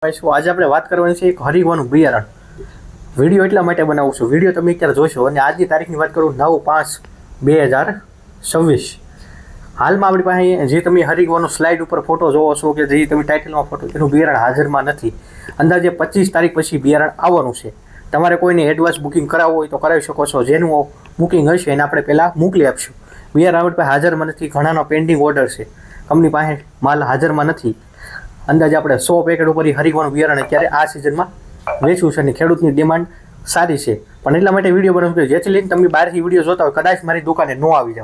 આજે આપણે વાત કરવાની છે એક હરિગવાનું બિયારણ. વિડીયો એટલા માટે બનાવું છું, વિડીયો તમે અત્યારે જોશો અને આજની તારીખની વાત કરું 9/5/2026. હાલમાં આપણી પાસે જે તમે હરિગવાનું સ્લાઇડ ઉપર ફોટો જોવો છો કે જે તમે ટાઇટલમાં ફોટો, એનું બિયારણ હાજરમાં નથી. અંદાજે 25 તારીખ પછી બિયારણ આવવાનું છે. તમારે કોઈને એડવાન્સ બુકિંગ કરાવવું હોય તો કરાવી શકો છો. જેનું બુકિંગ હશે એને આપણે પહેલાં મોકલી આપશું. બિયારણ આપણી પાસે હાજરમાં નથી, ઘણાનો પેન્ડિંગ ઓર્ડર છે, કંપની પાસે માલ હાજરમાં નથી. અંદાજે આપણે 100 પેકેટ ઉપર હરિગવાનું બિયારણ અત્યારે આ સિઝનમાં વેચવું છે અને ખેડૂતની ડિમાન્ડ સારી છે. પણ એટલા માટે વિડીયો બનાવું છું જેથી લઈને તમે બહારથી વિડીયો જોતા હોય, કદાચ મારી દુકાને ન આવી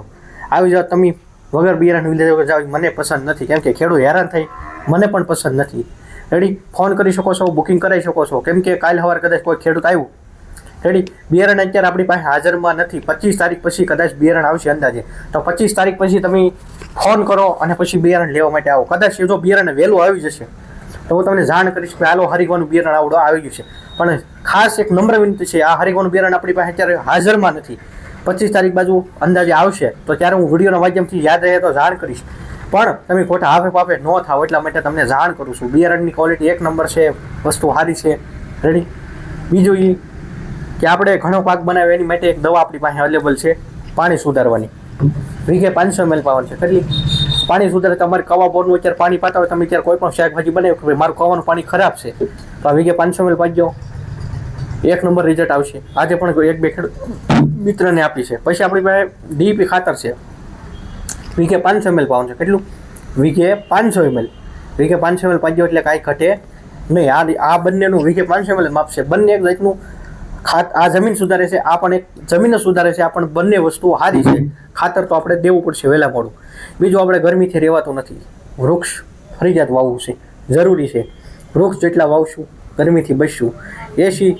જાઓ તમે વગર બિયારણ લીધા જાઓ, મને પસંદ નથી. કેમ કે ખેડૂત હેરાન થઈ, મને પણ પસંદ નથી. રેડી, ફોન કરી શકો છો, બુકિંગ કરાવી શકો છો. કેમ કે કાલ સવારે કદાચ કોઈ ખેડૂત આવ્યું, રેડી, બિયારણ અત્યારે આપણી પાસે હાજરમાં નથી. 25 તારીખ પછી કદાચ બિયારણ આવશે અંદાજે. તો 25 તારીખ પછી તમે ફોન કરો અને પછી બિયારણ લેવા માટે આવો. કદાચ જો બિયારણ વહેલું આવી જશે તો હું તમને જાણ કરીશ કે હાલો હરિગવાનું બિયારણ આવડો આવી ગયું છે. પણ ખાસ એક નમ્ર વિનંતી છે, આ હરિગવાનું બિયારણ આપણી પાસે અત્યારે હાજરમાં નથી. 25 તારીખ બાજુ અંદાજે આવશે તો ત્યારે હું વિડીયોના માધ્યમથી યાદ રહે તો જાણ કરીશ. પણ તમે ખોટા હાફે પાફે ન થાવ એટલા માટે તમને જાણ કરું છું. બિયારણની ક્વોલિટી એક નંબર છે, વસ્તુ સારી છે. રેડી. બીજું એ કે આપણે ઘણો પાક બનાવે એની માટે એક દવા આપણી પાસે અવેલેબલ છે, પાણી સુધારવાની. વીઘે 500 ml પાવાનું છે. કેટલી પાણી સુધારે? તમારે કવા બોરનું અત્યારે પાણી પાતા હોય, તમે અત્યારે કોઈ પણ શાકભાજી બનાવી કે મારું કવાનું પાણી ખરાબ છે તો આ વીઘે 500 ml પાજો, એક નંબર રિઝલ્ટ આવશે. આજે પણ એક બે ખેડૂત મિત્રને આપી છે. પછી આપણી પાસે ડીપી ખાતર છે, વીઘે 500 ml પાવાનું છે. કેટલું? વીઘે 500 ml. વીઘે 500 ml પાજો એટલે કાંઈ ઘટે નહીં. આ બંનેનું વીઘે 500 ml માપશે. બંને એક જાતનું આ જમીન સુધારે છે, આ પણ એક જમીન સુધારે છે. આ પણ બંને વસ્તુ સારી છે. ખાતર તો આપણે દેવું પડશે વહેલા મોડું. બીજું, આપણે ગરમીથી રહેવાતું નથી. વૃક્ષ ફરજિયાત વાવવું છે, જરૂરી છે. વૃક્ષ જેટલા વાવશું ગરમીથી બચશું. એસી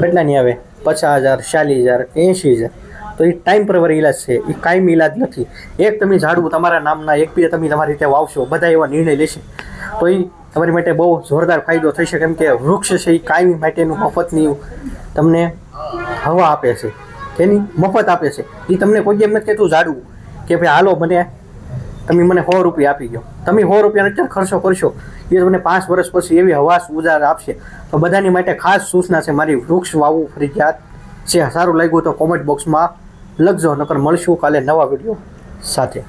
કેટલાની આવે? 50,000, 40,000, 80,000. તો એ ટાઈમ પર ઇલાજ છે, એ કાયમી ઇલાજ નથી. એક તમે ઝાડવું તમારા નામના એક બે તમે તમારી રીતે વાવશો, બધા એવા નિર્ણય લેશે તો એ તમારી માટે બહુ જોરદાર ફાયદો થશે. કેમ કે વૃક્ષ છે એ કાયમી માટેનું મફતની તમને હવા આપે છે, તેની મફત આપે છે. એ તમને કોઈ એમ નથી કહેતું ઝાડવું કે ભાઈ હાલો તમે મને 100 રૂપિયા આપી ગયો. તમે 100 રૂપિયાનો અત્યારે ખર્ચો કરશો, એ તમને 5 વર્ષ પછી એવી હવા ઉજાર આપશે. તો બધાની માટે ખાસ સૂચના છે મારી, વૃક્ષ વાવવું ફરજિયાત છે. સારું લાગ્યું તો કોમેન્ટ બોક્સમાં લખજો, નકર મળશું કાલે નવા વિડીયો સાથે.